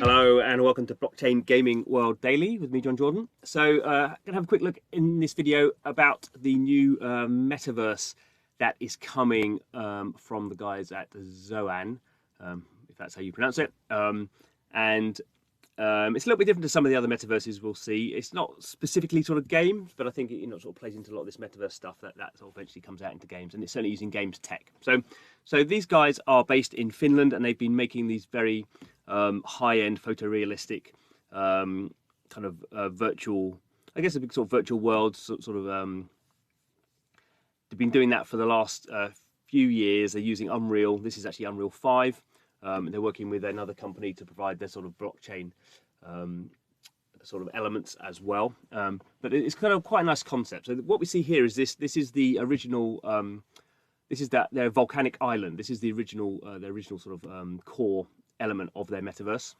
Hello and welcome to Blockchain Gaming World Daily with me, John Jordan. So, going to have a quick look in this video about the new metaverse that is coming from the guys at Zoan, if that's how you pronounce it. And it's a little bit different to some of the other metaverses we'll see. It's not specifically sort of games, but I think it sort of plays into a lot of this metaverse stuff that sort of eventually comes out into games, and it's certainly using games tech. So these guys are based in Finland, and they've been making these very high-end photorealistic kind of virtual, I guess a big sort of virtual world they've been doing that for the last few years. They're using Unreal. This is actually Unreal 5. They're working with another company to provide their sort of blockchain sort of elements as well. But it's kind of quite a nice concept. So what we see here is this is the original, this is their volcanic island. This is the original sort of core element of their metaverse.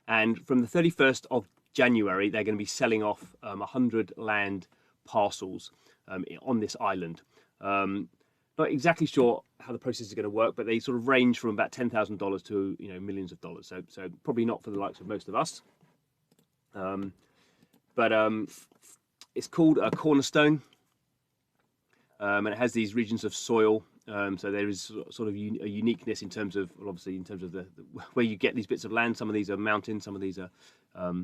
And from the 31st of January, they're going to be selling off 100 land parcels on this island. Not exactly sure how the process is going to work, but they sort of range from about $10,000 to millions of dollars. So probably not for the likes of most of us. But it's called a Cornerstone, and it has these regions of soil. So there is sort of a uniqueness in terms of, well, obviously, in terms of the where you get these bits of land. Some of these are mountains, some of these are a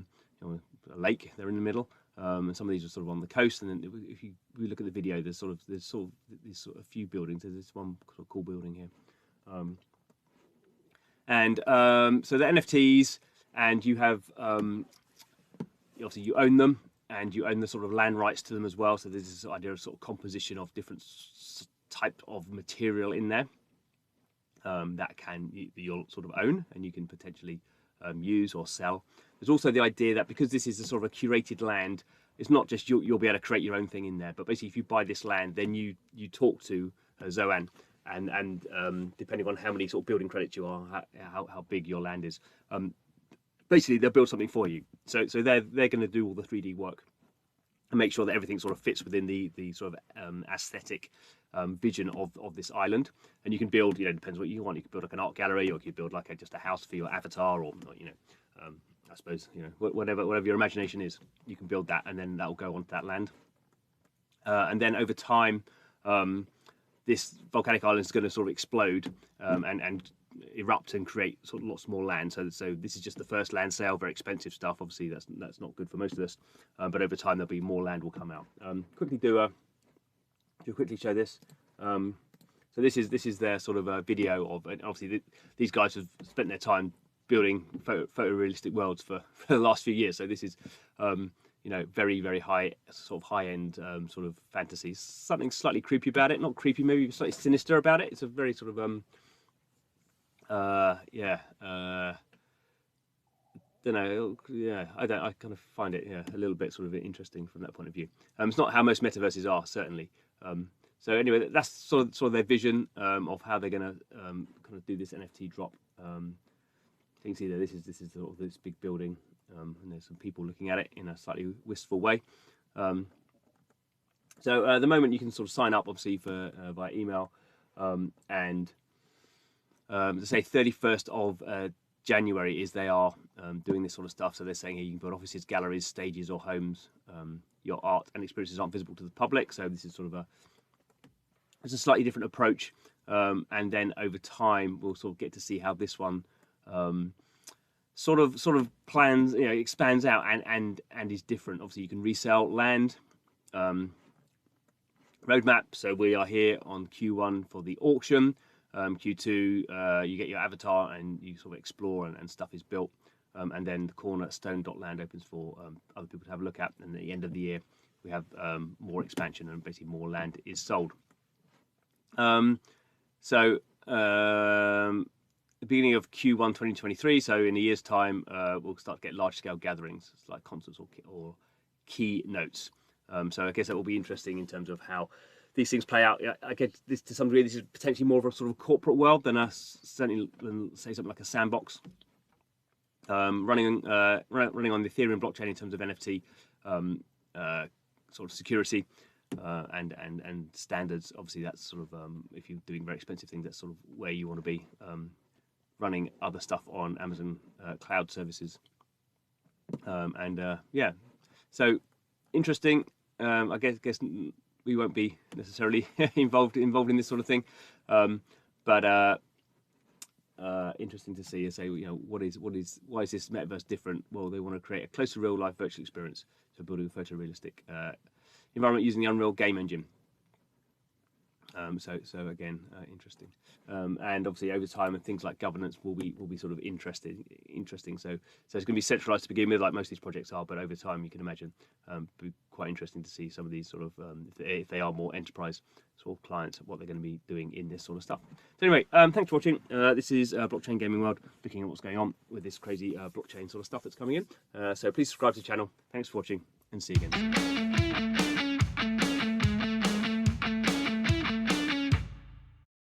lake. They're in the middle. And some of these are sort of on the coast, and then if you look at the video, there's sort of these sort of few buildings. There's this one sort of cool building here, so the NFTs, and you have obviously you own them, and you own the sort of land rights to them as well. So there's this idea of sort of composition of different type of material in there that you'll sort of own, and you can potentially use or sell. There's also the idea that because this is a sort of a curated land, it's not just you'll be able to create your own thing in there, but basically if you buy this land, then you talk to Zoan, and depending on how many sort of building credits you are, how big your land is, basically they'll build something for you. So they're going to do all the 3D work and make sure that everything sort of fits within the sort of aesthetic vision of this island. And you can build, depends what you want. You can build like an art gallery, or you could build like just a house for your avatar, or I suppose whatever your imagination is, you can build that, and then that will go onto that land. And then over time, this volcanic island is going to sort of explode and erupt and create sort of lots more land. So this is just the first land sale, very expensive stuff. Obviously, that's not good for most of us. But over time, there'll be more land will come out. Quickly show this. So this is their sort of video of, and obviously these guys have spent their time building photorealistic worlds for the last few years. So this is very, very high end sort of fantasy. Something slightly creepy about it. Not creepy, maybe slightly sinister about it. It's a very sort of don't know. Yeah, I kind of find it a little bit sort of interesting from that point of view. It's not how most metaverses are, certainly. So anyway, that's sort of their vision of how they're going to kind of do this NFT drop. You can see that this is sort of this big building, and there's some people looking at it in a slightly wistful way. So at the moment, you can sort of sign up, obviously, for via email, and to say 31st of January is they are doing this sort of stuff. So they're saying here you can build offices, galleries, stages, or homes. Your art and experiences aren't visible to the public. So this is sort of it's a slightly different approach. And then over time, we'll sort of get to see how this one sort of plans, expands out and is different. Obviously, you can resell land. Roadmap. So we are here on Q1 for the auction. Q2, you get your avatar and you sort of explore and stuff is built. And then the Cornerstone.land opens for other people to have a look at. And at the end of the year, we have more expansion and basically more land is sold. The beginning of Q1 2023, so in a year's time, we'll start to get large-scale gatherings, like concerts or keynotes. So I guess that will be interesting in terms of how these things play out. I get this to some degree. This is potentially more of a sort of corporate world than certainly than say something like a sandbox. Running on the Ethereum blockchain in terms of NFT sort of security and standards. Obviously, that's sort of if you're doing very expensive things, that's sort of where you want to be. running other stuff on Amazon cloud services. Yeah, so interesting. I guess we won't be necessarily involved in this sort of thing, but interesting to see. Say, why is this metaverse different? Well, they want to create a close to real life virtual experience, so building a photorealistic environment using the Unreal game engine. So again, interesting, and obviously over time and things like governance will be sort of interesting. So it's going to be centralized to begin with, like most of these projects are, but over time you can imagine be quite interesting to see some of these sort of if they are more enterprise sort of clients, what they're going to be doing in this sort of stuff. So anyway, thanks for watching. This is Blockchain Gaming World, looking at what's going on with this crazy blockchain sort of stuff that's coming in. So please subscribe to the channel. Thanks for watching, and see you again.